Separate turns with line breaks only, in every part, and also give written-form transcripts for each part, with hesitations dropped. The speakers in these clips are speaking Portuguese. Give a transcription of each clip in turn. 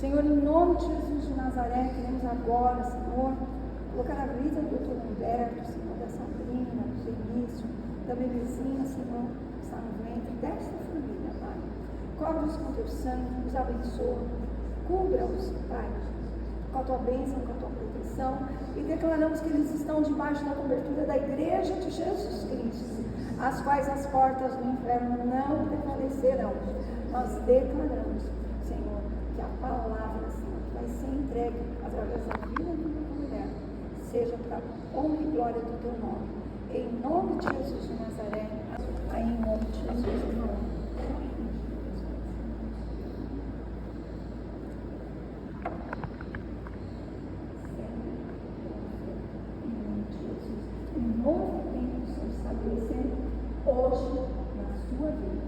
Senhor, em nome de Jesus de Nazaré, queremos agora, Senhor, colocar a vida do doutor Humberto, Senhor, da Sabrina, do Felício, da bebezinha, Senhor, que está no ventre desta família, Pai. Cobre-os com teu sangue, os abençoa, cubra-os, Pai, com a tua bênção, com a tua proteção, e declaramos que eles estão debaixo da cobertura da Igreja de Jesus Cristo, as quais as portas do inferno não prevalecerão. Nós declaramos, Senhor, que a palavra, Senhor, que vai ser entregue através da vida da mulher, seja para a honra e glória do teu nome. Em nome de Jesus de Nazaré, aí em nome de Jesus, irmão. Novo tempo se estabelecendo hoje na sua vida.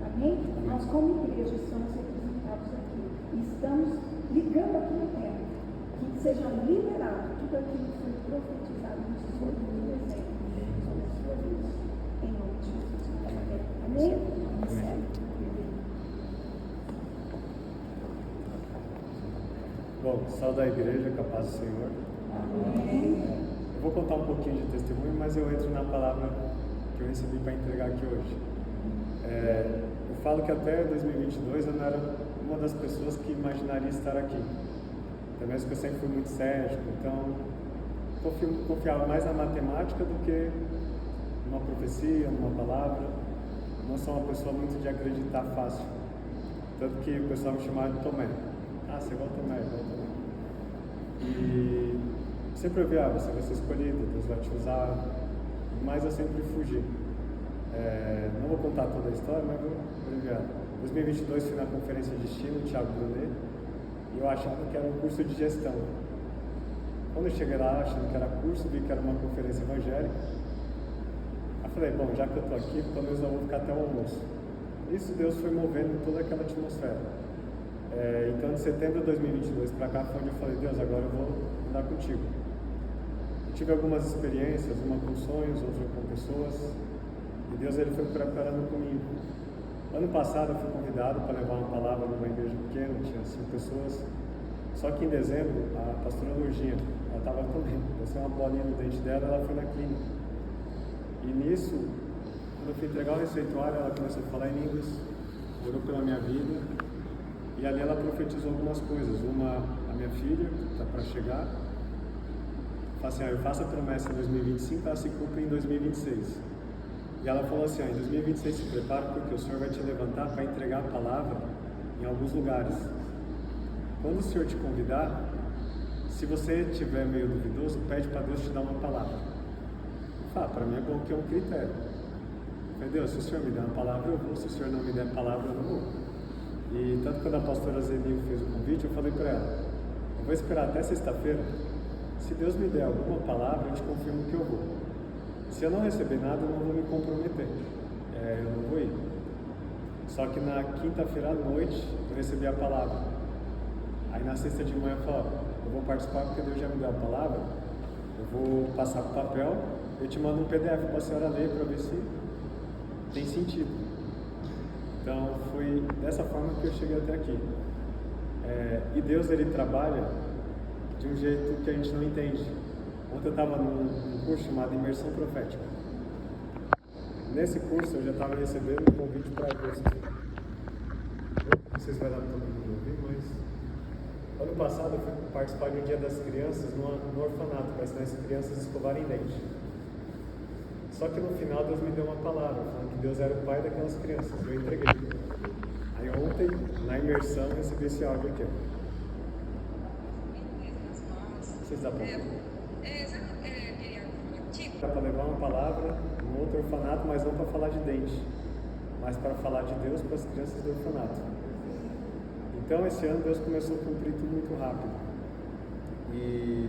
Amém? Nós, como igreja, estamos representados aqui. E estamos ligando aqui na terra. Que seja liberado tudo aquilo que foi profetizado no seu desenho sobre a sua vida. Em nome de Jesus. Amém? Amém.
Bom, salve a igreja, com a paz do Senhor.
Amém.
Eu vou contar um pouquinho de testemunho, mas eu entro na palavra que eu recebi para entregar aqui hoje. Eu falo que até 2022 eu não era uma das pessoas que imaginaria estar aqui. Até mesmo que eu sempre fui muito cético, então confiava mais na matemática do que numa profecia, numa palavra. Não sou uma pessoa muito de acreditar fácil. Tanto que o pessoal me chamava de Tomé. Ah, você é igual Tomé, igual Tomé. E sempre eu vi, você vai ser escolhido, Deus vai te usar, mas eu sempre fugi. Não vou contar toda a história, mas vou abreviar. Em 2022 fui na conferência de Destino, Thiago Brunet, e eu achava que era um curso de gestão. Quando eu cheguei lá, achando que era curso, vi que era uma conferência evangélica. Eu falei, bom, já que eu estou aqui, pelo menos eu vou ficar até o almoço. Isso Deus foi movendo toda aquela atmosfera. Então, de setembro de 2022 para cá, foi onde eu falei, Deus, agora eu vou andar contigo. Eu tive algumas experiências, uma com sonhos, outra com pessoas, e Deus ele foi preparando comigo. Ano passado eu fui convidado para levar uma palavra numa igreja pequena, tinha 5 pessoas, só que em dezembro, a pastora Lurginha, ela estava também, desceu uma bolinha no dente dela, ela foi na clínica. E nisso, quando eu fui entregar o receituário, ela começou a falar em línguas, orou pela minha vida, e ali ela profetizou algumas coisas. Uma, a minha filha, que está para chegar, fala assim, eu faço a promessa em 2025, ela se cumpre em 2026. E ela falou assim, em 2026 se prepara porque o Senhor vai te levantar para entregar a palavra em alguns lugares. Quando o Senhor te convidar, se você estiver meio duvidoso, pede para Deus te dar uma palavra. Para mim é bom que é um critério. Meu Deus, se o Senhor me der uma palavra, eu vou. Se o Senhor não me der a palavra, eu não vou. E tanto quando a pastora Zenil fez o convite, eu falei para ela, eu vou esperar até sexta-feira. Se Deus me der alguma palavra, eu te confirmo que eu vou. Se eu não receber nada, eu não vou me comprometer. Eu não vou ir. Só que na quinta-feira à noite, eu recebi a palavra. Aí na sexta de manhã eu falei, eu vou participar porque Deus já me deu a palavra. Eu vou passar para o papel, eu te mando um PDF para a senhora ler para ver se tem sentido. Então foi dessa forma que eu cheguei até aqui. E Deus ele trabalha de um jeito que a gente não entende. Ontem eu estava num curso chamado Imersão Profética. Nesse curso eu já estava recebendo um convite para agosto. Não sei se vai dar para todo mundo ouvir, mas ano passado eu fui participar de um dia das crianças no orfanato, para ensinar as crianças a escovarem dente. Só que no final Deus me deu uma palavra, falando que Deus era o pai daquelas crianças, eu entreguei. Aí ontem, na imersão, eu recebi esse áudio aqui. Vocês dão para ouvir? Para levar uma palavra no outro orfanato, mas não para falar de dente, mas para falar de Deus para as crianças do orfanato. Então esse ano Deus começou a cumprir tudo muito rápido. E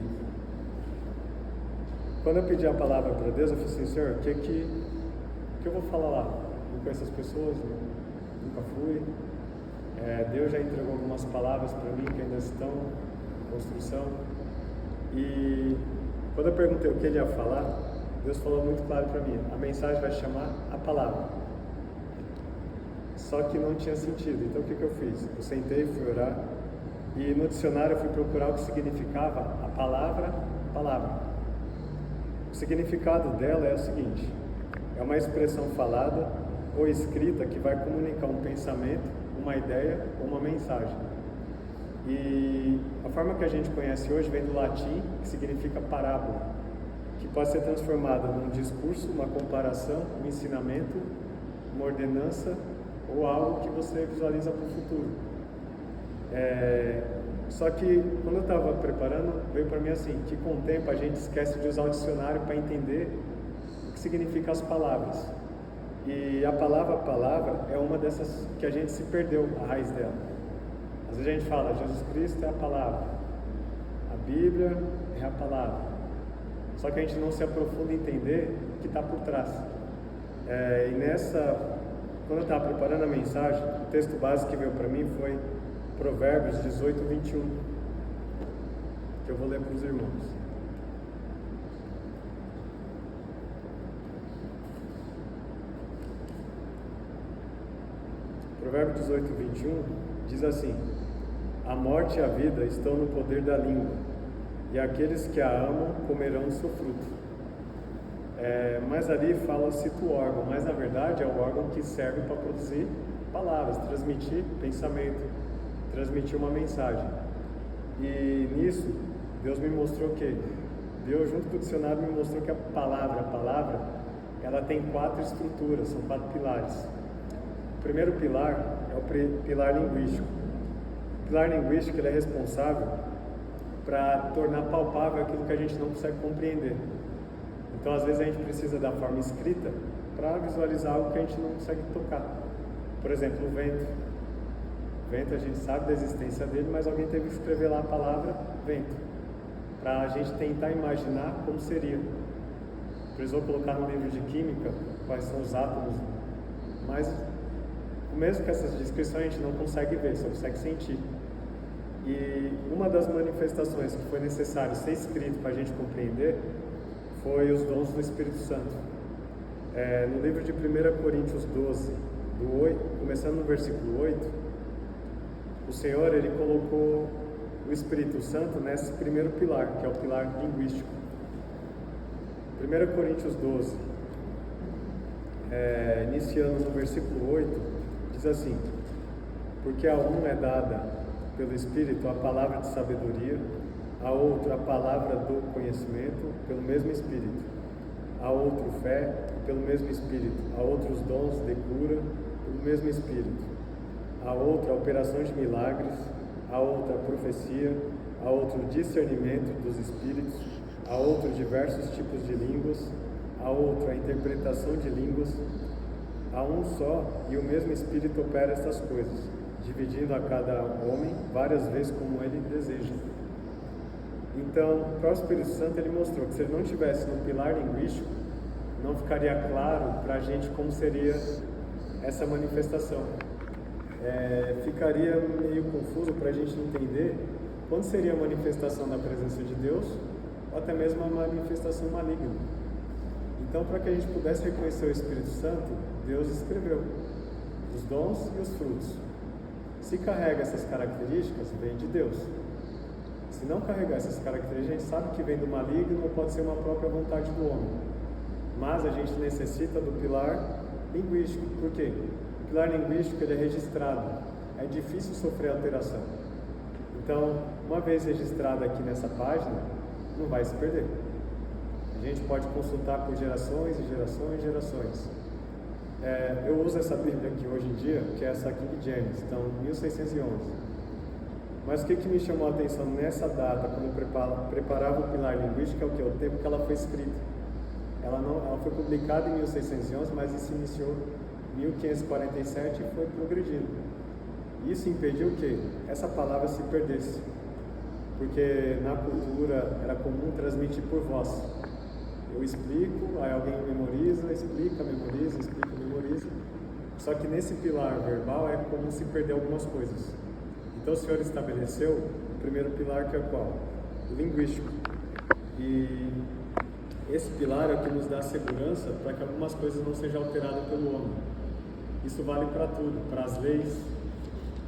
quando eu pedi a palavra para Deus, eu falei assim, Senhor, o que eu vou falar lá? Não conheço as pessoas, nunca fui. Deus já entregou algumas palavras para mim que ainda estão em construção. E quando eu perguntei o que ele ia falar, Deus falou muito claro para mim, a mensagem vai chamar a palavra. Só que não tinha sentido, então o que eu fiz? Eu sentei, fui orar, E no dicionário eu fui procurar o que significava a palavra. O significado dela é o seguinte: é uma expressão falada ou escrita que vai comunicar um pensamento, uma ideia ou uma mensagem. E a forma que a gente conhece hoje vem do latim, que significa parábola, que pode ser transformada num discurso, uma comparação, um ensinamento, uma ordenança ou algo que você visualiza para o futuro. Só que quando eu estava preparando, veio para mim assim, que com o tempo a gente esquece de usar o dicionário para entender o que significa as palavras. E a palavra é uma dessas que a gente se perdeu a raiz dela. Às vezes a gente fala, Jesus Cristo é a palavra, a Bíblia é a palavra. Só que a gente não se aprofunda em entender o que está por trás. Quando eu estava preparando a mensagem, o texto básico que veio para mim foi Provérbios 18, 21, que eu vou ler para os irmãos. Provérbios 18, 21 diz assim: a morte e a vida estão no poder da língua, e aqueles que a amam comerão do seu fruto. Mas ali fala-se do órgão, mas na verdade é o órgão que serve para produzir palavras, transmitir pensamento, transmitir uma mensagem. E nisso, Deus me mostrou que, Deus junto com o dicionário me mostrou que a palavra, ela tem 4 estruturas, são 4 pilares. O primeiro pilar é o pilar linguístico. O pilar linguístico ele é responsável para tornar palpável aquilo que a gente não consegue compreender. Então, às vezes, a gente precisa da forma escrita para visualizar algo que a gente não consegue tocar. Por exemplo, o vento. O vento, a gente sabe da existência dele, mas alguém teve que escrever lá a palavra vento, para a gente tentar imaginar como seria. Precisou colocar no livro de química quais são os átomos, mas mesmo que essas descrições a gente não consegue ver, só consegue sentir. E uma das manifestações que foi necessário ser escrito para a gente compreender foi os dons do Espírito Santo. No livro de 1 Coríntios 12, começando no versículo 8, o Senhor ele colocou o Espírito Santo nesse primeiro pilar, que é o pilar linguístico. 1 Coríntios 12, iniciando no versículo 8, diz assim: porque a um é dada pelo Espírito a palavra de sabedoria, a outro a palavra do conhecimento pelo mesmo Espírito, a outro fé pelo mesmo Espírito, a outros dons de cura pelo mesmo Espírito, a outra operação de milagres, a outra profecia, a outro discernimento dos Espíritos, a outro diversos tipos de línguas, a outra a interpretação de línguas. A um só e o mesmo Espírito opera estas coisas, dividindo a cada homem várias vezes como ele deseja. Então, o próprio Espírito Santo ele mostrou que se ele não estivesse no pilar linguístico, não ficaria claro para a gente como seria essa manifestação. Ficaria meio confuso para a gente entender quando seria a manifestação da presença de Deus, ou até mesmo a manifestação maligna. Então, para que a gente pudesse reconhecer o Espírito Santo, Deus escreveu os dons e os frutos. Se carrega essas características, vem de Deus. Se não carregar essas características, a gente sabe que vem do maligno ou pode ser uma própria vontade do homem. Mas a gente necessita do pilar linguístico. Por quê? O pilar linguístico ele é registrado. É difícil sofrer alteração. Então, uma vez registrado aqui nessa página, não vai se perder. A gente pode consultar por gerações e gerações e gerações. Eu uso essa Bíblia aqui hoje em dia, que é essa King James, então 1611. Mas o que me chamou a atenção nessa data, quando eu preparava o pilar linguístico, é o que? O tempo que ela foi escrita. Ela foi publicada em 1611, mas isso iniciou em 1547 e foi progredindo. Isso impediu o quê? Essa palavra se perdesse. Porque na cultura era comum transmitir por voz. Eu explico, aí alguém memoriza, explica, memoriza. Só que nesse pilar verbal é como se perder algumas coisas. Então o Senhor estabeleceu o primeiro pilar, que é qual? O linguístico. E esse pilar é o que nos dá segurança para que algumas coisas não sejam alteradas pelo homem. Isso vale para tudo, para as leis,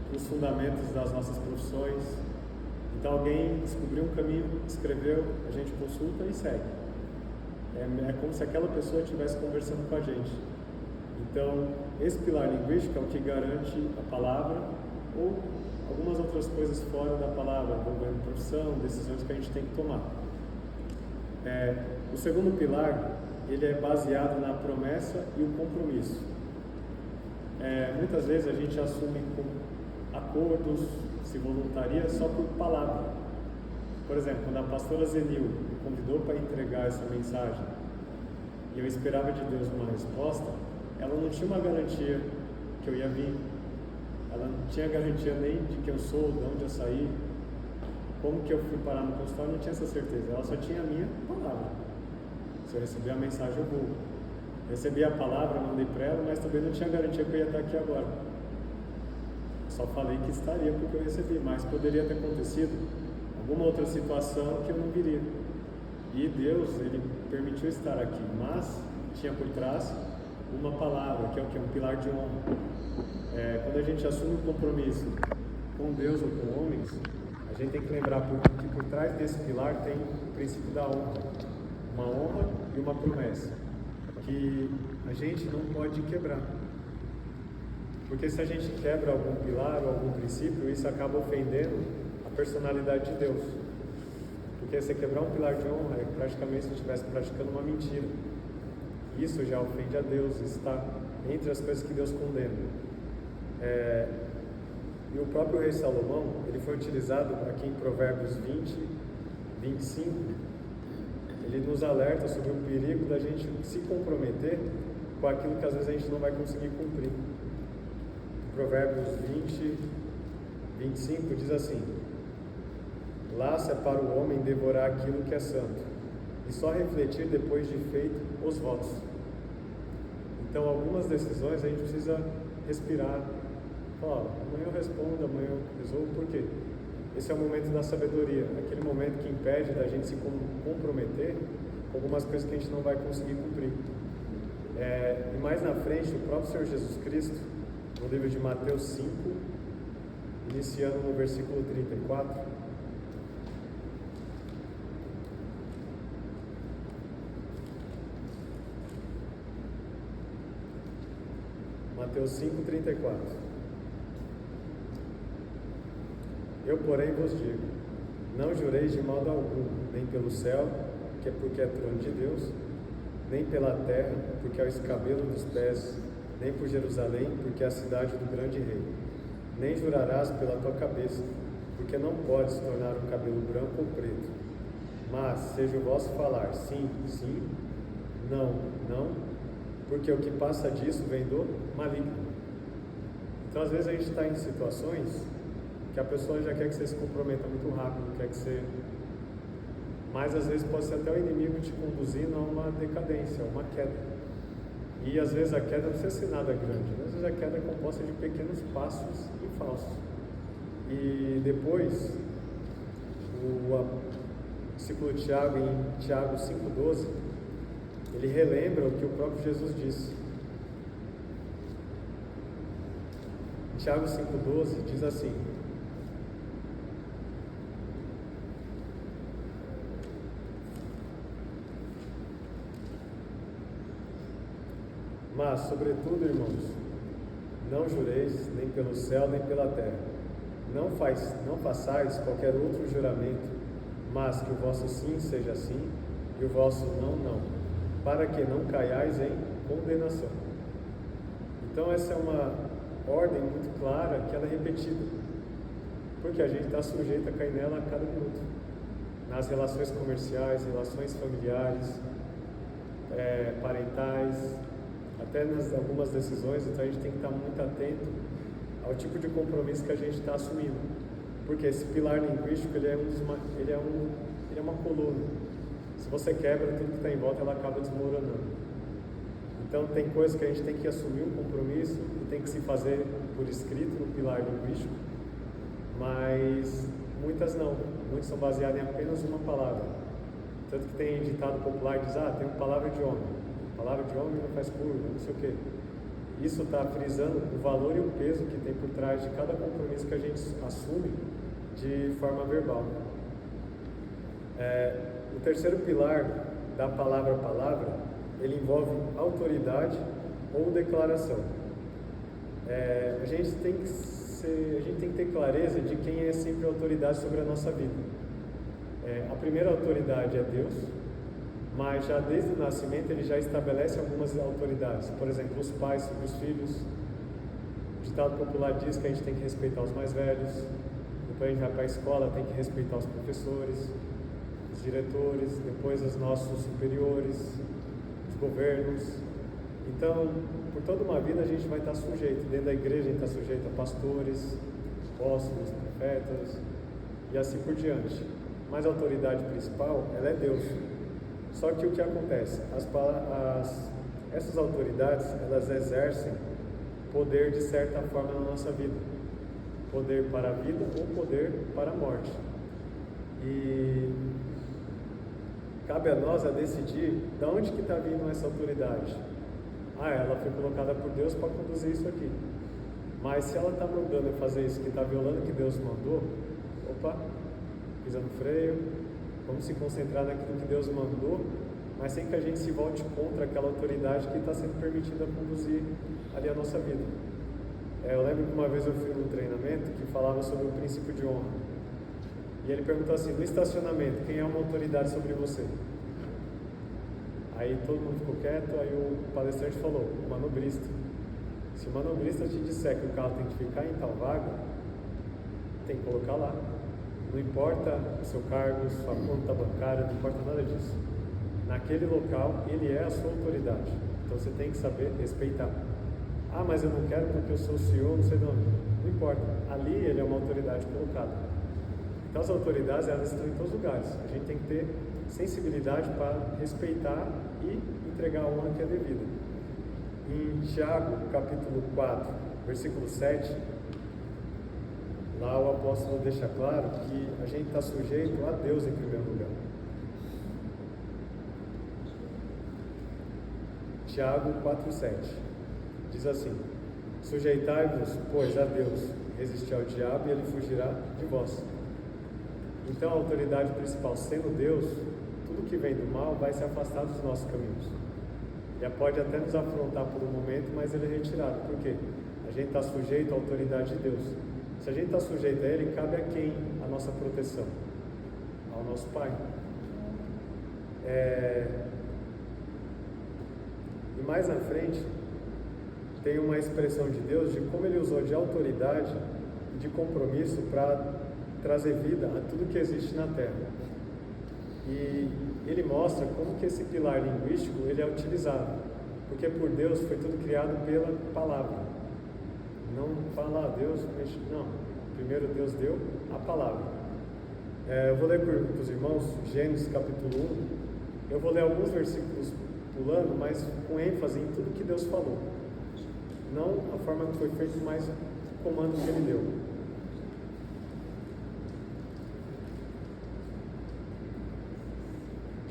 para os fundamentos das nossas profissões, Então alguém descobriu um caminho, escreveu, a gente consulta e segue. É como se aquela pessoa estivesse conversando com a gente. Então, esse pilar linguístico é o que garante a palavra ou algumas outras coisas fora da palavra, envolvendo profissão, decisões que a gente tem que tomar. O segundo pilar, ele é baseado na promessa e o compromisso. Muitas vezes a gente assume com acordos, se voluntaria só por palavra. Por exemplo, quando a pastora Zenil me convidou para entregar essa mensagem e eu esperava de Deus uma resposta, ela não tinha uma garantia que eu ia vir, ela não tinha garantia nem de quem eu sou, de onde eu saí, como que eu fui parar no consultório, não tinha essa certeza, ela só tinha a minha palavra. Se eu receber a mensagem, eu vou. Recebi a palavra, mandei para ela, mas também não tinha garantia que eu ia estar aqui agora. Só falei que estaria porque eu recebi, mas poderia ter acontecido alguma outra situação que eu não viria. E Deus, Ele permitiu estar aqui, mas tinha por trás uma palavra, que é o que? Um pilar de honra. Quando a gente assume um compromisso com Deus ou com homens, a gente tem que lembrar que por trás desse pilar tem o princípio da honra. Uma honra e uma promessa, que a gente não pode quebrar. Porque se a gente quebra algum pilar ou algum princípio, isso acaba ofendendo a personalidade de Deus. Porque se quebrar um pilar de honra, é praticamente se estivesse praticando uma mentira. Isso já ofende a Deus, isso está entre as coisas que Deus condena. E o próprio rei Salomão, ele foi utilizado aqui em Provérbios 20, 25, ele nos alerta sobre o perigo da gente se comprometer com aquilo que às vezes a gente não vai conseguir cumprir. Provérbios 20, 25 diz assim: laço é para o homem devorar aquilo que é santo, e só refletir depois de feito os votos. Então, algumas decisões a gente precisa respirar. Amanhã eu respondo, amanhã eu resolvo. Por quê? Esse é o momento da sabedoria, aquele momento que impede da gente se comprometer com algumas coisas que a gente não vai conseguir cumprir. E mais na frente, o próprio Senhor Jesus Cristo, no livro de Mateus 5, iniciando no versículo 34, Mateus 5, 34. Eu, porém, vos digo, não jureis de modo algum, nem pelo céu, que é porque é trono de Deus, nem pela terra, porque é o escabelo dos pés, nem por Jerusalém, porque é a cidade do grande rei. Nem jurarás pela tua cabeça, porque não podes tornar o cabelo branco ou preto. Mas seja o vosso falar sim, sim, não, não, porque o que passa disso vem do maligno. Então, às vezes a gente está em situações que a pessoa já quer que você se comprometa muito rápido, quer que você... Mas às vezes pode ser até o inimigo te conduzindo a uma decadência, a uma queda. E às vezes a queda não precisa ser nada grande, às vezes a queda é composta de pequenos passos e falsos. E depois, o discípulo Tiago, em Tiago 5,12, ele relembra o que o próprio Jesus disse. Em Tiago 5,12 diz assim: mas, sobretudo, irmãos, não jureis nem pelo céu nem pela terra. Não façais qualquer outro juramento, mas que o vosso sim seja sim e o vosso não, não, para que não caiais em condenação. Então essa é uma ordem muito clara que ela é repetida, porque a gente está sujeito a cair nela a cada minuto, nas relações comerciais, relações familiares, parentais, até nas algumas decisões. Então a gente tem que estar muito atento ao tipo de compromisso que a gente está assumindo, porque esse pilar linguístico ele é uma coluna. Se você quebra, tudo que está em volta ela acaba desmoronando. Então tem coisas que a gente tem que assumir um compromisso e tem que se fazer por escrito no pilar linguístico, mas muitas não. Muitas são baseadas em apenas uma palavra. Tanto que tem ditado popular que diz: tem uma palavra de homem. Palavra de homem não faz curva, não sei o quê. Isso está frisando o valor e o peso que tem por trás de cada compromisso que a gente assume de forma verbal. O terceiro pilar da palavra a palavra, ele envolve autoridade ou declaração. A gente tem que ter clareza de quem é sempre a autoridade sobre a nossa vida. A primeira autoridade é Deus, mas já desde o nascimento ele já estabelece algumas autoridades. Por exemplo, os pais sobre os filhos. O ditado popular diz que a gente tem que respeitar os mais velhos. Depois a gente vai para a escola, tem que respeitar os professores, os diretores, depois os nossos superiores, os governos. Então, por toda uma vida a gente vai estar sujeito. Dentro da igreja a gente está sujeito a pastores, apóstolos, profetas e assim por diante. Mas a autoridade principal, ela é Deus. Só que o que acontece? Essas autoridades, elas exercem poder de certa forma na nossa vida. Poder para a vida ou poder para a morte. E cabe a nós a decidir de onde que está vindo essa autoridade. Ela foi colocada por Deus para conduzir isso aqui. Mas se ela está mandando eu fazer isso que está violando o que Deus mandou, pisa no freio, vamos se concentrar naquilo que Deus mandou, mas sem que a gente se volte contra aquela autoridade que está sendo permitida conduzir ali a nossa vida. Eu lembro que uma vez eu fui num treinamento que falava sobre o princípio de honra. E ele perguntou assim, no estacionamento, quem é uma autoridade sobre você? Aí todo mundo ficou quieto, aí o palestrante falou, o manobrista. Se o manobrista te disser que o carro tem que ficar em tal vaga, tem que colocar lá. Não importa o seu cargo, sua conta bancária, não importa nada disso. Naquele local, ele é a sua autoridade. Então você tem que saber respeitar. Mas eu não quero porque eu sou o CEO, não sei de onde. Não importa. Ali ele é uma autoridade colocada. Então as autoridades, elas estão em todos os lugares. A gente tem que ter sensibilidade para respeitar e entregar a honra que é devida. Em Tiago, capítulo 4, versículo 7, lá o apóstolo deixa claro que a gente está sujeito a Deus em primeiro lugar. Tiago 4,7 diz assim: sujeitai-vos, pois, a Deus, resistir ao diabo e ele fugirá de vós. Então a autoridade principal sendo Deus, tudo que vem do mal vai se afastar dos nossos caminhos. Ele pode até nos afrontar por um momento, mas ele é retirado. Por quê? A gente está sujeito à autoridade de Deus. Se a gente está sujeito a Ele, cabe a quem a nossa proteção? Ao nosso Pai. E mais na frente, tem uma expressão de Deus de como Ele usou de autoridade e de compromisso para trazer vida a tudo que existe na Terra. E Ele mostra como que esse pilar linguístico ele é utilizado. Porque por Deus foi tudo criado pela palavra. Não fala Deus, não. Primeiro Deus deu a palavra. Eu vou ler para os irmãos Gênesis capítulo 1. Eu vou ler alguns versículos pulando, mas com ênfase em tudo que Deus falou. Não a forma que foi feito, mas o comando que Ele deu.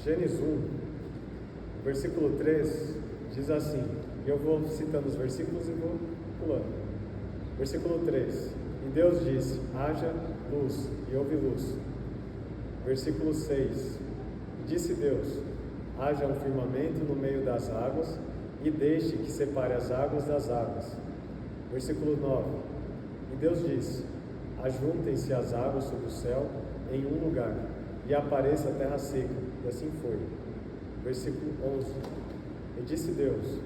Gênesis 1, versículo 3, diz assim, e eu vou citando os versículos e vou pulando. Versículo 3, e Deus disse, haja luz, e houve luz. Versículo 6, disse Deus, haja um firmamento no meio das águas, e deixe que separe as águas das águas. Versículo 9, e Deus disse, ajuntem-se as águas sobre o céu em um lugar, e apareça a terra seca. E assim foi. Versículo 11. E disse Deus,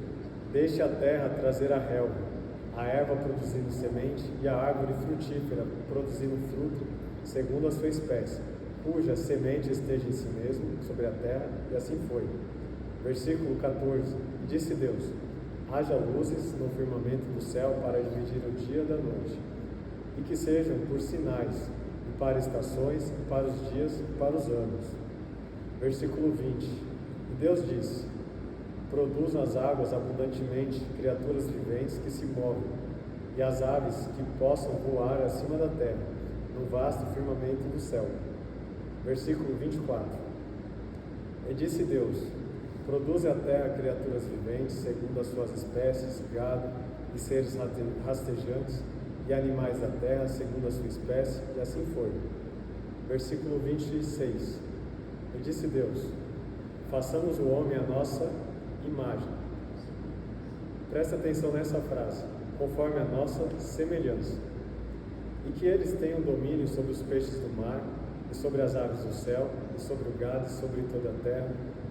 deixe a terra trazer a relva, a erva produzindo semente e a árvore frutífera produzindo fruto, segundo a sua espécie, cuja semente esteja em si mesmo, sobre a terra, e assim foi. Versículo 14. E disse Deus, haja luzes no firmamento do céu para dividir o dia da noite, e que sejam por sinais, e para estações, e para os dias, e para os anos. Versículo 20. E Deus disse, produzam as águas abundantemente criaturas viventes que se movem, e as aves que possam voar acima da terra, no vasto firmamento do céu. Versículo 24. E disse Deus, produze a terra criaturas viventes, segundo as suas espécies, gado e seres rastejantes, e animais da terra, segundo a sua espécie, e assim foi. Versículo 26. E disse Deus: façamos o homem à nossa imagem. Presta atenção nessa frase: conforme a nossa semelhança. E que eles tenham domínio sobre os peixes do mar, e sobre as aves do céu, e sobre o gado, e sobre toda a terra,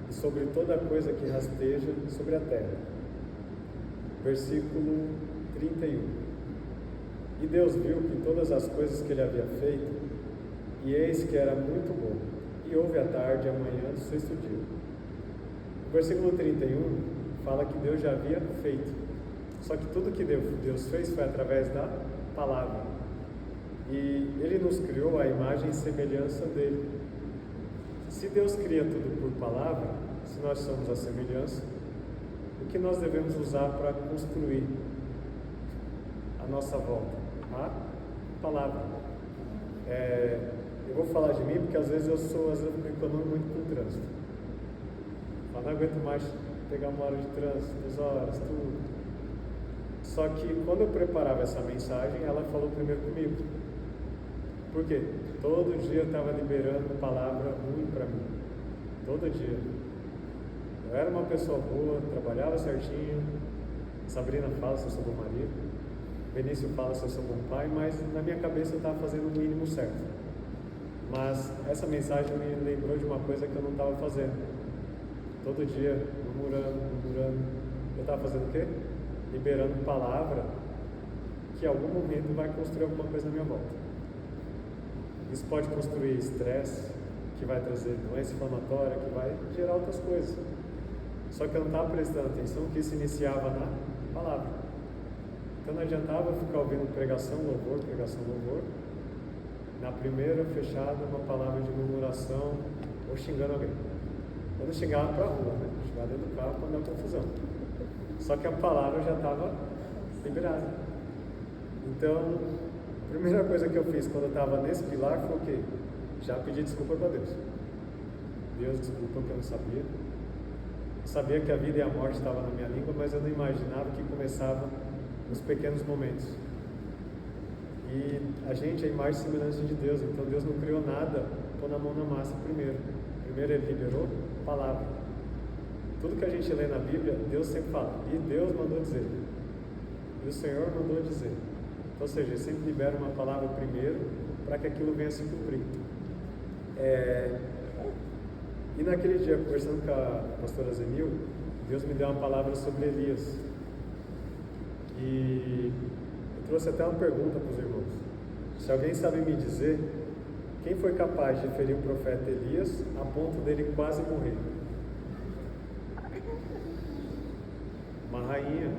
e sobre toda coisa que rasteja sobre a terra. Versículo 31. E Deus viu que todas as coisas que ele havia feito, e eis que era muito bom, e houve a tarde e a manhã do sexto dia. O versículo 31 fala que Deus já havia feito, só que tudo que Deus fez foi através da palavra, e Ele nos criou a imagem e semelhança dele. Se Deus cria tudo por palavra, se nós somos a semelhança, o que nós devemos usar para construir a nossa volta? A palavra. Eu vou falar de mim porque às vezes eu reclamando muito com o trânsito. Eu não aguento mais pegar uma hora de trânsito, 2 horas, tudo. Só que quando eu preparava essa mensagem, ela falou primeiro comigo. Por quê? Todo dia eu estava liberando palavra ruim para mim. Todo dia. Eu era uma pessoa boa, trabalhava certinho. Sabrina fala se eu sou bom marido. Benício fala se eu sou bom pai, mas na minha cabeça eu estava fazendo o mínimo certo. Mas essa mensagem me lembrou de uma coisa que eu não estava fazendo. Todo dia, murmurando. Eu estava fazendo o quê? Liberando palavra que em algum momento vai construir alguma coisa na minha volta. Isso pode construir estresse, que vai trazer doença inflamatória, que vai gerar outras coisas. Só que eu não estava prestando atenção que isso iniciava na palavra. Então não adiantava eu ficar ouvindo pregação, louvor. Na primeira fechada, uma palavra de murmuração ou xingando alguém. Eu não xingava para a rua, né? Eu xingava dentro do carro para dar confusão. Só que a palavra já estava liberada. Então, a primeira coisa que eu fiz quando eu estava nesse pilar foi o quê? Já pedi desculpa para Deus. Deus, desculpa que eu não sabia. Eu sabia que a vida e a morte estavam na minha língua, mas eu não imaginava que começava nos pequenos momentos. E a gente é a imagem e semelhança de Deus, então Deus não criou nada pondo a mão na massa primeiro. Primeiro Ele liberou a palavra. Tudo que a gente lê na Bíblia, Deus sempre fala, e Deus mandou dizer, e o Senhor mandou dizer. Então, ou seja, Ele sempre libera uma palavra primeiro, para que aquilo venha se cumprir. E naquele dia, conversando com a pastora Zenil, Deus me deu uma palavra sobre Elias. E eu trouxe até uma pergunta para os irmãos. Se alguém sabe me dizer quem foi capaz de ferir o profeta Elias a ponto dele quase morrer? Uma rainha.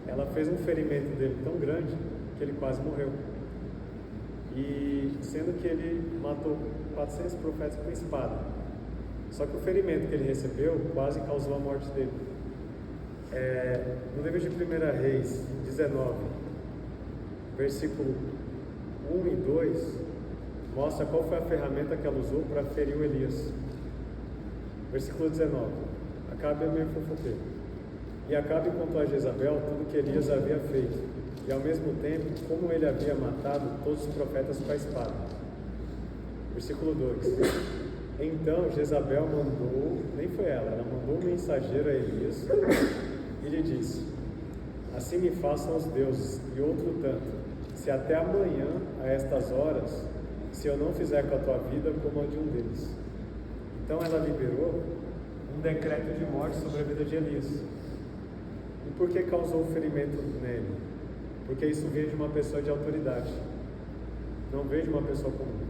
Ela fez um ferimento dele tão grande que ele quase morreu. E sendo que ele matou 400 profetas com espada. Só que o ferimento que ele recebeu quase causou a morte dele. No livro de 1 Reis 19, versículo 1 e 2, mostra qual foi a ferramenta que ela usou para ferir o Elias. Versículo 19, Acabe é meio fofoqueiro. E Acabe contou a Jezabel tudo que Elias havia feito, e ao mesmo tempo, como ele havia matado todos os profetas com a espada. Versículo 2, então Jezabel mandou, nem foi ela mandou um mensageiro a Elias, e lhe disse, assim me façam os deuses, e outro tanto, se até amanhã, a estas horas, se eu não fizer com a tua vida como a de um deles. Então ela liberou um decreto de morte sobre a vida de Elias. E por que causou o ferimento nele? Porque isso veio de uma pessoa de autoridade, não veio de uma pessoa comum.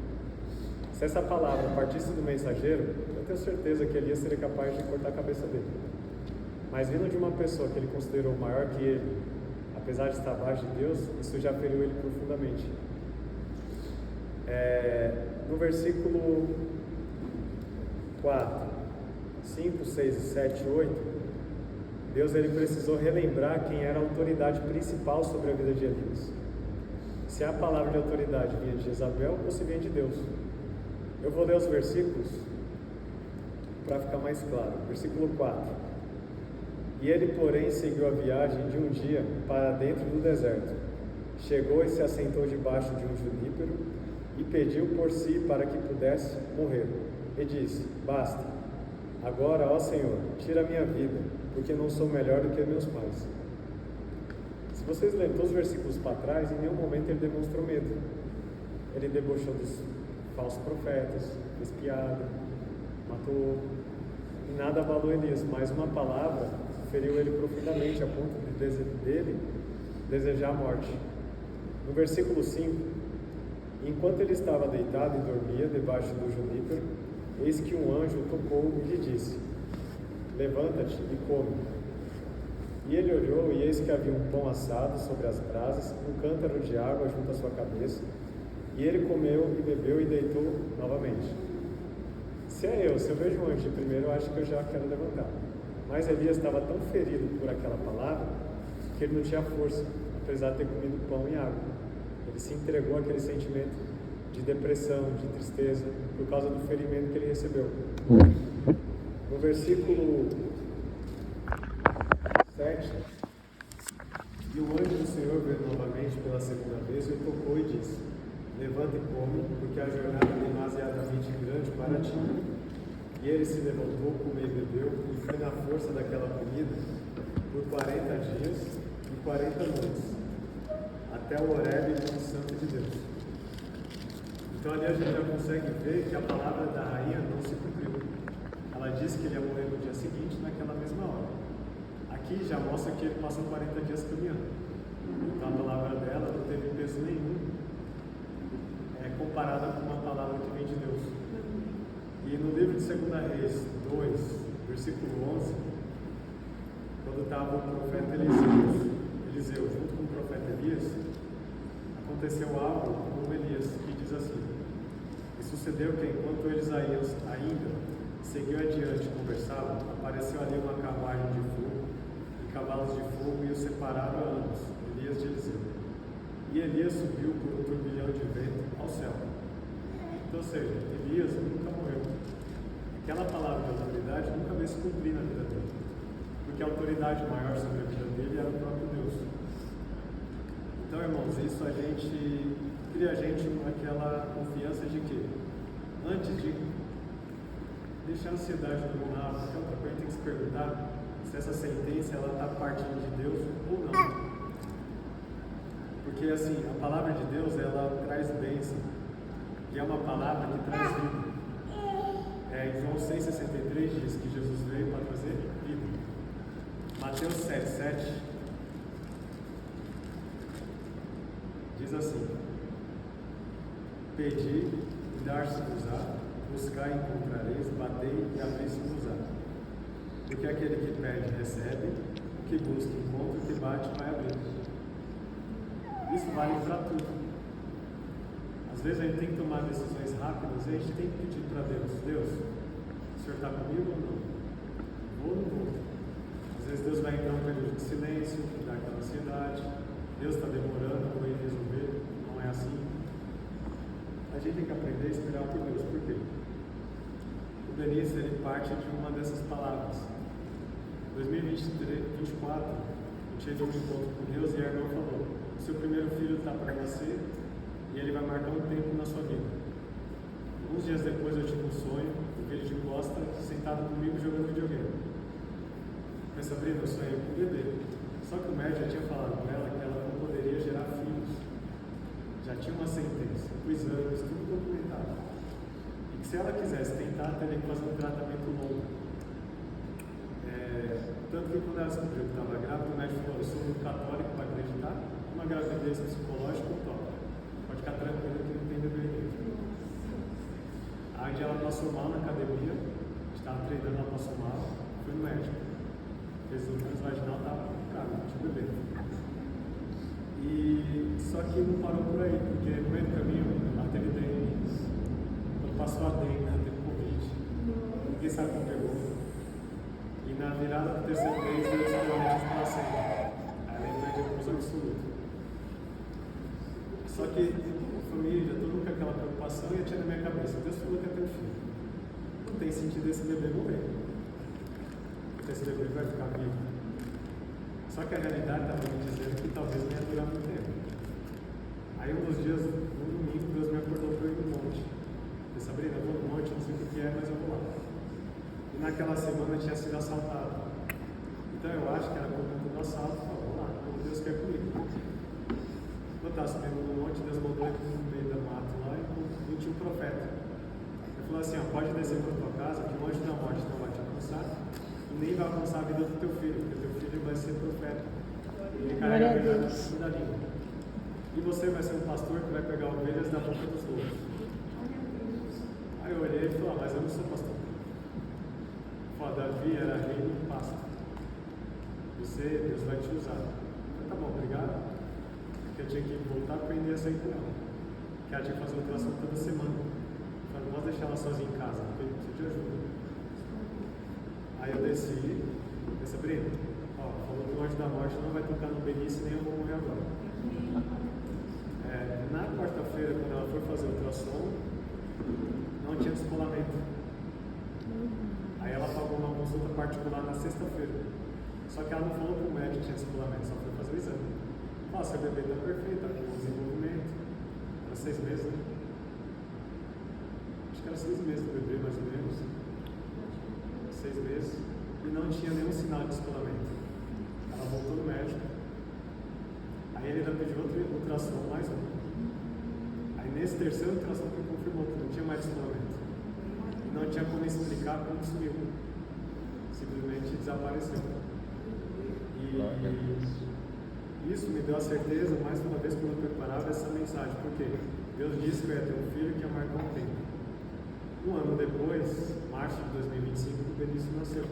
Se essa palavra partisse do mensageiro, eu tenho certeza que Elias seria capaz de cortar a cabeça dele. Mas vindo de uma pessoa que ele considerou maior que ele, apesar de estar abaixo de Deus, isso já feriu ele profundamente. No versículo 4, 5, 6, 7, 8, Deus ele precisou relembrar quem era a autoridade principal sobre a vida de Elias. Se a palavra de autoridade vinha de Jezabel ou se vinha de Deus. Eu vou ler os versículos para ficar mais claro. Versículo 4. E ele, porém, seguiu a viagem de um dia para dentro do deserto. chegou e se assentou debaixo de um junípero e pediu por si para que pudesse morrer. E disse: Basta, agora, ó Senhor, tira a minha vida, porque não sou melhor do que meus pais. Se vocês lerem todos os versículos para trás, em nenhum momento ele demonstrou medo. Ele debochou dos falsos profetas, fez piada, matou, e nada abalou Elias, mas uma palavra feriu ele profundamente, a ponto dele desejar a morte. No versículo 5, enquanto ele estava deitado e dormia debaixo do junípero, eis que um anjo o tocou e lhe disse: Levanta-te e come. E ele olhou, e eis que havia um pão assado sobre as brasas, um cântaro de água junto à sua cabeça, e ele comeu e bebeu e deitou novamente. Se eu vejo um anjo primeiro, eu acho que eu já quero levantar. Mas Elias estava tão ferido por aquela palavra, que ele não tinha força, apesar de ter comido pão e água. Ele se entregou àquele sentimento de depressão, de tristeza, por causa do ferimento que ele recebeu. No versículo 7, e o anjo do Senhor veio novamente pela segunda vez e o tocou e disse: Levanta e come, porque a jornada é demasiadamente grande para ti. E ele se levantou, comeu e bebeu, e foi na força daquela comida por 40 dias e 40 noites, até o Horebe, Monte Santo de Deus. Então ali a gente já consegue ver que a palavra da rainha não se cumpriu. Ela disse que ele ia morrer no dia seguinte, naquela mesma hora. Aqui já mostra que ele passou 40 dias caminhando. Então a palavra dela não teve peso nenhum, comparada com uma palavra que vem de Deus. E no livro de 2 Reis 2, versículo 11, quando estava o profeta Eliseu junto com o profeta Elias, aconteceu algo com Elias, que diz assim: E sucedeu que enquanto eles ainda seguiu adiante e conversavam, apareceu ali uma carruagem de fogo e cavalos de fogo e os separaram a ambos, Elias de Eliseu. E Elias subiu por um turbilhão de vento ao céu. Então, ou seja, Elias nunca morreu. Aquela palavra de autoridade nunca veio se cumprir na vida dele, porque a autoridade maior sobre a vida dele era o próprio Deus. Então, irmãos, isso cria a gente aquela confiança de que, antes de deixar a ansiedade dominar, qualquer outra coisa, tem que se perguntar se essa sentença está partindo de Deus ou não. Porque assim, a palavra de Deus, ela traz bênção, e é uma palavra que traz vida. Em João 6,63 diz que Jesus veio para trazer vida. Mateus 7,7 diz assim: Pedi e dar-se-vos-á, buscai e encontrareis, batei e abrir-se-vos-á. Porque aquele que pede recebe, o que busca encontra, o que bate vai abrir. Isso vale para tudo. Às vezes a gente tem que tomar decisões rápidas e a gente tem que pedir para Deus: Deus, o Senhor está comigo ou não? Vou ou não vou? Às vezes Deus vai entrar um período de silêncio, dá aquela ansiedade. Deus está demorando para ele resolver. Não é assim. A gente tem que aprender a esperar por Deus. Por quê? O Denise, ele parte de uma dessas palavras. Em 2024, eu tive um encontro com Deus e a irmã falou: o seu primeiro filho está para nascer e ele vai marcar um tempo na sua vida. Alguns dias depois eu tive um sonho, um filho de costa, sentado comigo jogando videogame. Mas Sabrina, eu sonhei com o bebê. Só que o médico já tinha falado com ela que ela não poderia gerar filhos. Já tinha uma sentença, com exames, tudo documentado. E que se ela quisesse tentar, teria que fazer um tratamento longo. Tanto que quando ela descobriu que estava grávida, o médico falou: eu sou muito católico para acreditar, uma gravidez psicológica ou top. Pode ficar tranquilo que não tem bebê dentro. Aí ela passou mal na academia, estava treinando, ela passou mal, fui no médico. Fez o transvaginal, estava complicado, não tinha bebê. E só que não parou por aí, porque no meio do caminho ela teve dengue. Quando passou a dengue, ela teve Covid. Ninguém sabe como pegou. E na virada do terceiro mês, Deus deu a de placenta. Aí ela entrou em repouso absoluto. Só que a família, todo mundo com aquela preocupação, e eu tinha na minha cabeça: Deus falou que ia ter um filho. Não tem sentido esse bebê morrer. Esse bebê vai ficar vivo. Só que a realidade estava me dizendo que talvez não ia durar muito tempo. Aí um dos dias, um domingo, Deus me acordou para eu ir no monte. Eu falei, Sabrina, eu vou no monte, não sei o que é, mas eu vou lá. E naquela semana eu tinha sido assaltado. Então eu acho que era por conta do assalto, eu falei, vamos lá, como Deus quer comigo. Quando eu estava subindo no monte, Deus mandou ele no meio da mata lá e tinha um profeta. Ele falou assim, ó, pode descer para tua casa, que o anjo da morte não vai te alcançar e nem vai alcançar a vida do teu filho, porque teu filho vai ser profeta. Ele carrega a verdade na ponta da língua. E você vai ser um pastor que vai pegar ovelhas da boca dos lobos. Aí eu olhei e falei, mas eu não sou pastor. Davi era rei do pasto. Deus vai te usar. Falei, tá bom, obrigado. Porque eu tinha que voltar para aprender a sair com ela. Que ela tinha que fazer ultrassom toda semana. Eu falei, não posso deixar ela sozinha em casa, porque eu preciso de ajuda. Aí eu desci, falei, Sabrina, falou que o anjo da morte não vai tocar no Benício nem eu vou morrer agora. Na quarta-feira, quando ela foi fazer o ultrassom, não tinha descolamento. Aí ela pagou uma consulta particular na sexta-feira. Só que ela não falou para o médico que tinha descolamento, só foi fazer o exame. Seu bebê está perfeito, está com desenvolvimento. Era 6 meses, né? Acho que era 6 meses do bebê, mais ou menos. 6 meses. E não tinha nenhum sinal de descolamento. Ela voltou no médico. Aí ele ainda pediu outro ultrassom, mais um. Aí nesse terceiro ultrassom que confirmou que não tinha mais descolamento. E não tinha como explicar como sumiu. Simplesmente desapareceu. E isso me deu a certeza, mais uma vez, quando eu preparava essa mensagem. Porque Deus disse que eu ia ter um filho que ia marcar um tempo. Um ano depois, março de 2025, o Benício nasceu.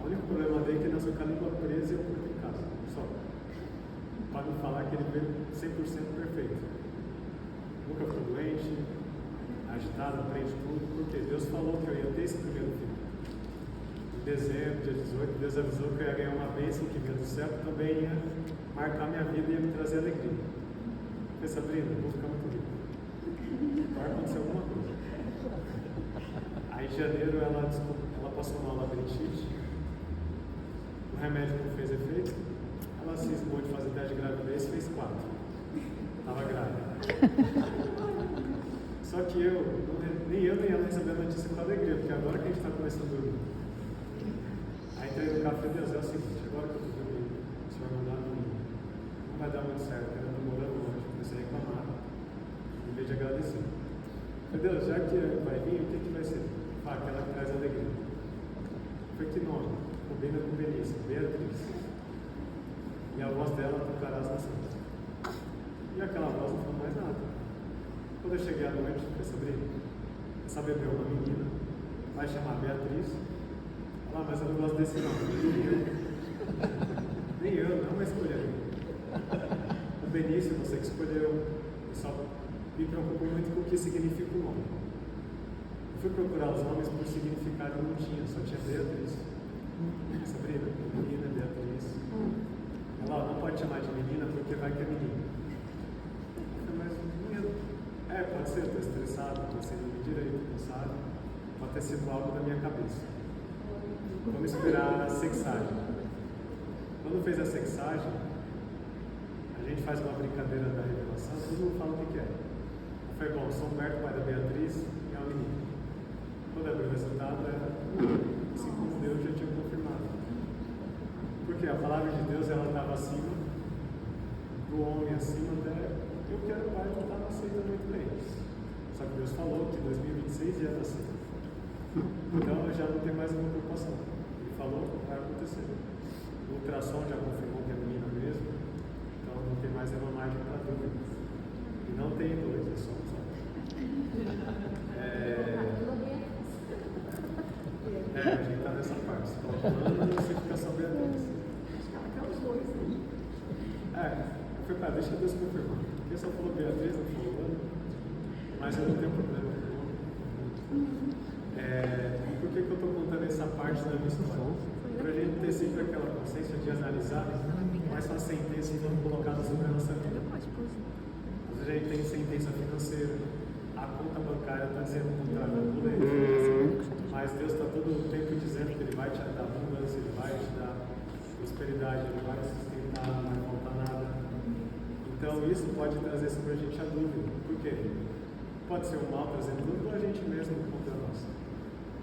O único problema dele é que ele nasceu com a língua presa e eu cortei em casa. Só. Para não falar que ele veio 100% perfeito. Nunca ficou doente, agitado, aprende tudo, porque Deus falou que eu ia ter esse primeiro filho. Em dezembro, dia 18, Deus avisou que eu ia ganhar uma bênção que vinha do céu, que também ia marcar minha vida e ia me trazer alegria. Eu falei, Sabrina, eu vou ficar muito rico. Vai acontecer alguma coisa. Aí em janeiro ela passou mal labirintite, o remédio não fez efeito, ela cismou de fazer teste de gravidez e fez 4. Estava grávida. Só que nem ela recebeu a notícia com alegria, porque agora que a gente está começando a dormir. Aí entrei no café, Deus, é o seguinte, agora que eu estou dormindo, o senhor não vai dar muito certo, eu estou morando longe, comecei a reclamar, em vez de agradecer. Falei, Deus, já que vai vir, o que vai ser? Aquela que traz alegria. Foi que nome? Combina com Benício, Beatriz. E a voz dela tocará as nações. E aquela voz não falou mais nada. Quando eu cheguei à noite, eu falei, Sabrina, essa bebê é uma menina, vai chamar Beatriz. Mas eu não gosto desse nome. Nem eu, não é uma escolha minha. O Benício, você que escolheu. Eu só me preocupo muito com o que significa o nome. Eu fui procurar os nomes por significado e não tinha, só tinha Beatriz. Sabrina, menina, Beatriz. Ela não pode chamar de menina porque vai que é menina. Mas menina. Pode ser, estou estressado, estou sem dormir direito, cansado. Pode ter sido algo da minha cabeça. Vamos esperar a sexagem. Quando fez a sexagem, a gente faz uma brincadeira da revelação, todo mundo fala o que é. Eu falei, bom, São Humberto, pai da Beatriz, é uma menina. Quando abriu o resultado, era assim como Deus já tinha confirmado. Porque a palavra de Deus, ela estava acima do homem, acima dela. Eu quero o pai, não estava aceitando muito bem. Só que Deus falou que 2026 ia nascer. Então já não tem mais uma preocupação. Ele falou, vai acontecer. O ultrassom já confirmou que é menina mesmo. Então não tem mais nenhuma margem para dúvida. E não tem 2, é só um só. A gente está nessa parte. Você pode falar, você fica sabendo disso.
Aquelas coisas.
Eu falei, deixa Deus confirmar. Porque só falou Beatriz, não falou, mas eu não tenho problema com o nome. Por que eu estou contando essa parte da minha história? Para a gente ter sempre aquela consciência de analisar quais são as sentenças que foram colocadas sobre a nossa vida. Às vezes a gente tem sentença financeira, a conta bancária está dizendo o contrário da política, mas Deus está todo o tempo dizendo que Ele vai te dar abundância, Ele vai te dar prosperidade, Ele vai te sustentar, não vai faltar nada. Então isso pode trazer sobre a gente a dúvida. Por quê? Pode ser o mal trazendo dúvida ou a gente mesmo contra nós.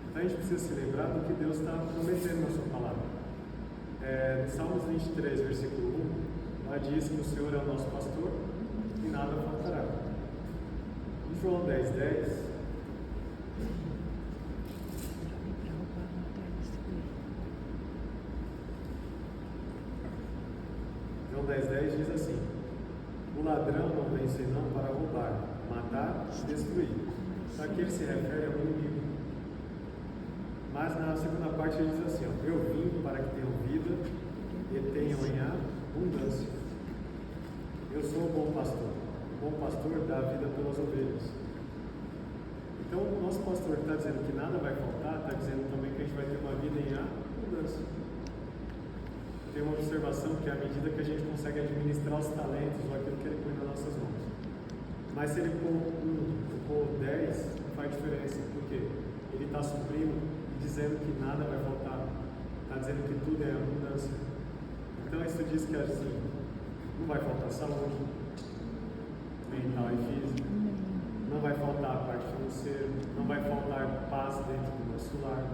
Então a gente precisa se lembrar do que Deus está prometendo na sua palavra. Salmos 23, versículo 1, lá diz que o Senhor é o nosso pastor e nada faltará. Em João 10:10, João 10:10 diz assim: o ladrão não vem senão para roubar, matar e destruir. Então aqui ele se refere ao inimigo. Mas na segunda parte ele diz assim: eu vim para que tenham vida e tenham em abundância. Eu sou o bom pastor. O bom pastor dá a vida pelas ovelhas. Então o nosso pastor está dizendo que nada vai faltar, está dizendo também que a gente vai ter uma vida em abundância. Tem uma observação que é à medida que a gente consegue administrar os talentos ou aquilo que ele põe nas nossas mãos. Mas se ele pôr 1 ou 10, não faz diferença, porque ele está suprindo e dizendo que nada vai faltar. Está dizendo que tudo é abundância. Então isso diz que assim, não vai faltar saúde mental e física, não vai faltar a parte financeira, não vai faltar paz dentro do nosso lar,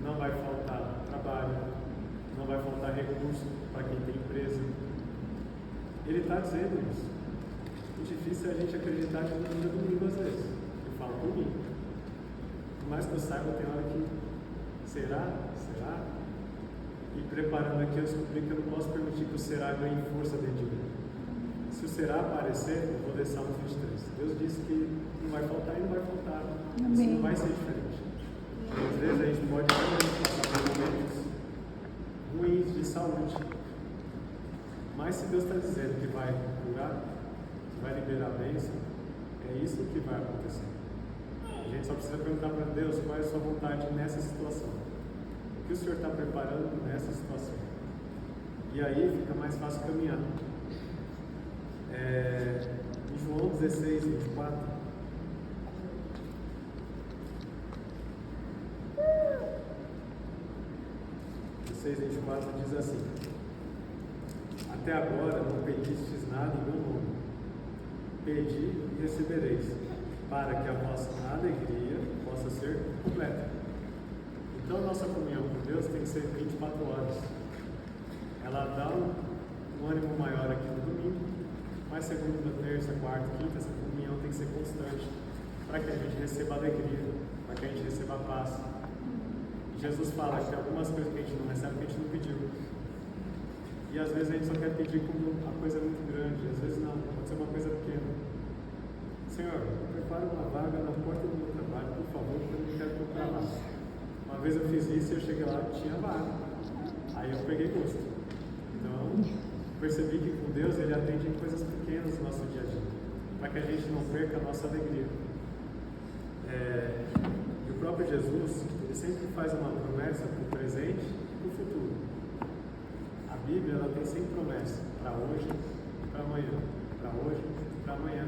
não vai faltar trabalho, não vai faltar recurso para quem tem empresa. Ele está dizendo isso. O difícil é a gente acreditar que no dia domingo às vezes. Eu falo por mim. Por mais que eu saiba, tem hora que será? E preparando aqui, eu descobri que eu não posso permitir que o será ganhe força dentro de mim. Se o será aparecer, eu vou ler Salmos 23. Deus disse que não vai faltar e não vai faltar. Amém. Isso não vai ser diferente. Às vezes a gente pode passar por momentos ruins de saúde. Mas se Deus está dizendo que vai curar, que vai liberar a bênção, é isso que vai acontecer. A gente só precisa perguntar para Deus qual é a sua vontade nessa situação. O que o Senhor está preparando nessa situação? E aí fica mais fácil caminhar. Em João 16, 24. Diz assim: até agora não pedistes nada em meu nome. Pedi e recebereis, para que a vossa alegria possa ser completa. Então nossa comunhão com Deus tem que ser 24 horas. Ela dá um ânimo maior aqui no domingo, mas segunda, terça, quarta, quinta, essa comunhão tem que ser constante, para que a gente receba alegria, para que a gente receba paz. Jesus fala que algumas coisas que a gente não recebe, que a gente não pediu. E às vezes a gente só quer pedir como uma coisa muito grande, às vezes não, pode ser uma coisa pequena. Senhor, prepara uma vaga na porta do meu trabalho, por favor, porque eu não quero comprar lá. Uma vez eu fiz isso e eu cheguei lá e tinha vaga. Aí eu peguei gosto. Então, percebi que com Deus ele atende em coisas pequenas no nosso dia a dia, para que a gente não perca a nossa alegria. E o próprio Jesus, ele sempre faz uma promessa para o presente e para o futuro. A Bíblia, ela tem sempre promessa para hoje e para amanhã. Para hoje e para amanhã.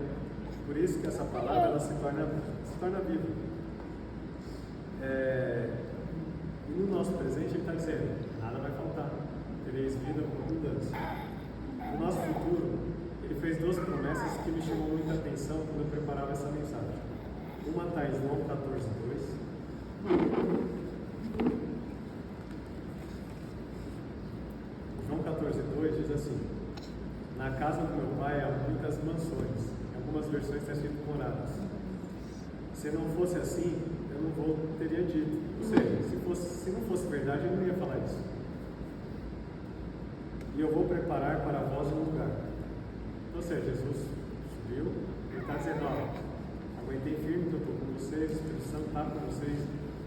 Por isso que essa palavra, ela se torna Bíblia. E no nosso presente, ele está dizendo: nada vai faltar. Tereis vida com abundância. No nosso futuro, ele fez 2 promessas que me chamou muita atenção quando eu preparava essa mensagem. Uma está em João 14:2. João 14:2 diz assim: na casa do meu pai há muitas mansões. Em algumas versões está escrito moradas. Se não fosse assim, eu não teria dito. Ou seja, se não fosse verdade, eu não ia falar isso. E eu vou preparar para vós um lugar. Ou seja, Jesus subiu, ele está dizendo: aguentei firme que eu estou com vocês, o Espírito Santo está com vocês,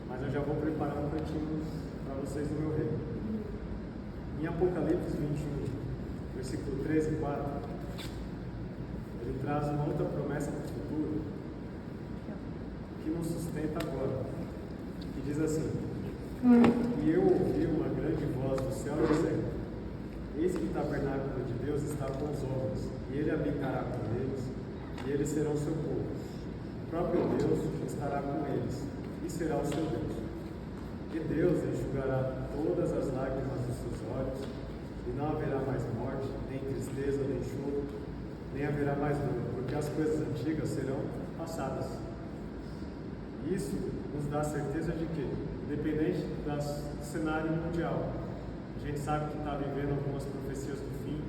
mas eu já vou preparar um cantinho para vocês no meu reino. Em Apocalipse 21, versículo 13 e 4, ele traz uma outra promessa para o futuro que nos sustenta agora, que diz assim: e eu ouvi uma grande voz do céu dizendo: eis que o tabernáculo de Deus está com os homens, e ele habitará com eles, e eles serão seu povo. O próprio Deus estará com eles, e será o seu Deus. E Deus enxugará todas as lágrimas dos seus olhos, e não haverá mais morte, nem tristeza, nem choro, nem haverá mais dor, porque as coisas antigas serão passadas. Isso nos dá a certeza de que, independente do cenário mundial, a gente sabe que está vivendo algumas profecias do fim,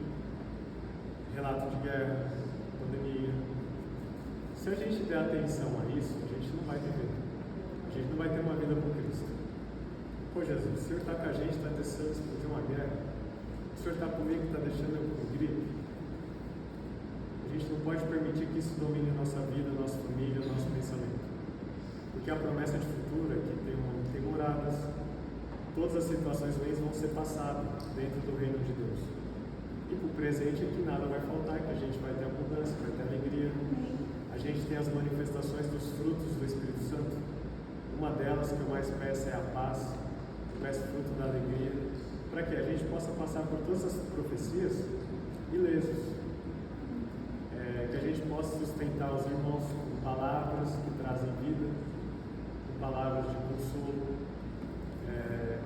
relato de guerra, pandemia. Se a gente der atenção a isso, a gente não vai viver. A gente não vai ter uma vida com Cristo. Pô, Jesus, o Senhor está com a gente, está deixando explodir uma guerra. O Senhor está comigo, está deixando eu com gripe. A gente não pode permitir que isso domine a nossa vida, a nossa família, o nosso pensamento. Porque a promessa de futuro é que tem moradas, todas as situações ruins vão ser passadas dentro do reino de Deus. E para o presente é que nada vai faltar, que a gente vai ter abundância, vai ter alegria. A gente tem as manifestações dos frutos do Espírito Santo. Uma delas que eu mais peço é a paz, eu peço fruto da alegria, para que a gente possa passar por todas as profecias ilesos. Que a gente possa sustentar os irmãos com palavras que trazem vida, com palavras de consolo,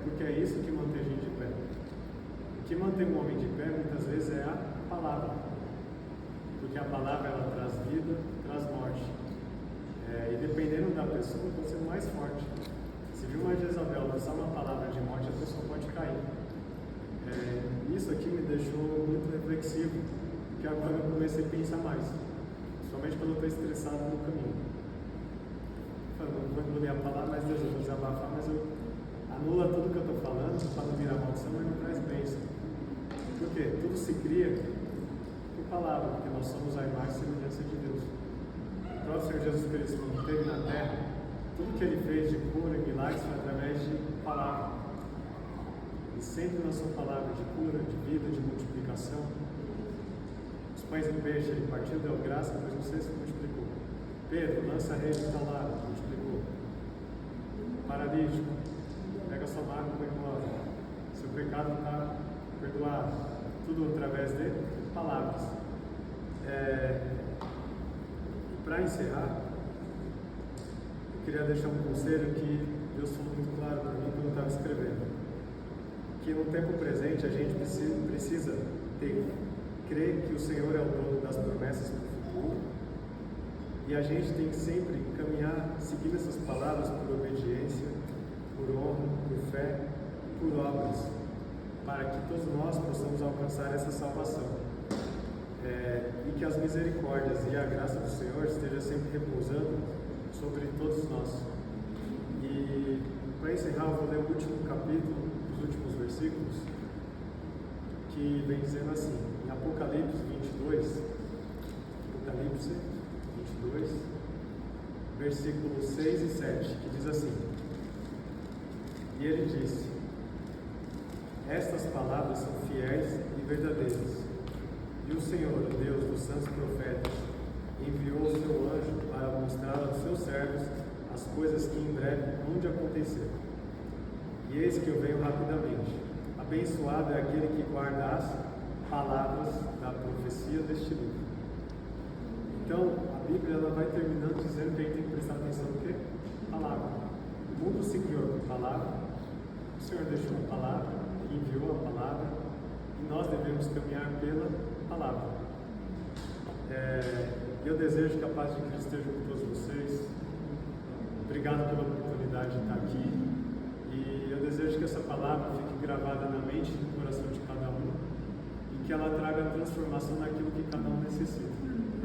porque é isso que mantém a gente de pé. O que mantém um homem de pé muitas vezes é a palavra, porque a palavra ela traz vida, traz morte, e dependendo da pessoa pode ser mais forte. Se viu uma Jezabel lançar uma palavra de morte, a pessoa pode cair. Isso aqui me deixou muito reflexivo, porque agora eu comecei a pensar mais, somente quando eu estou estressado no caminho. Eu não vou engolir a palavra, mas Deus, eu vou desabafar, mas eu anula tudo que eu estou falando para não virar maldição, mas me traz bênção. Por quê? Tudo se cria por palavra, porque nós somos a imagem e semelhança de Deus. O próprio Senhor Jesus Cristo, quando esteve na terra, tudo que ele fez de cura e milagres foi através de palavra. E sempre na sua palavra de cura, de vida, de multiplicação. Os pães e peixe, ele partiu, deu graça, depois não sei se multiplicou. Pedro, lança a rede e está lá, multiplicou. Paralítico, pega sua maca e vai embora. Seu pecado está perdoado. Tudo através de palavras. Para encerrar, eu queria deixar um conselho que Deus falou muito claro para mim quando eu estava escrevendo. Que no tempo presente a gente precisa crer que o Senhor é o dono das promessas para o futuro, e a gente tem que sempre caminhar seguindo essas palavras por obediência, por honra, por fé, por obras, para que todos nós possamos alcançar essa salvação, e que as misericórdias e a graça do Senhor esteja sempre repousando sobre todos nós. E para encerrar, eu vou ler o último capítulo, os últimos versículos, que vem dizendo assim, em Apocalipse 22, versículos 6 e 7, que diz assim: E ele disse: Estas palavras são fiéis e verdadeiras, e o Senhor, o Deus dos santos profetas, enviou o seu anjo para mostrar aos seus servos as coisas que em breve hão de acontecer. E eis que eu venho rapidamente. Abençoado é aquele que guarda as palavras da profecia deste livro. Então, a Bíblia ela vai terminando dizendo que a gente tem que prestar atenção no quê? Palavra. O mundo se criou por palavra, o Senhor deixou a palavra, enviou a palavra, e nós devemos caminhar pela palavra. Eu desejo que a paz de Cristo esteja com todos vocês. Obrigado pela oportunidade de estar aqui. E eu desejo que essa palavra fique gravada na mente e no coração de cada um, e que ela traga transformação naquilo que cada um necessita.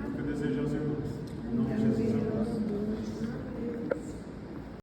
É o que eu desejo aos irmãos. Em nome de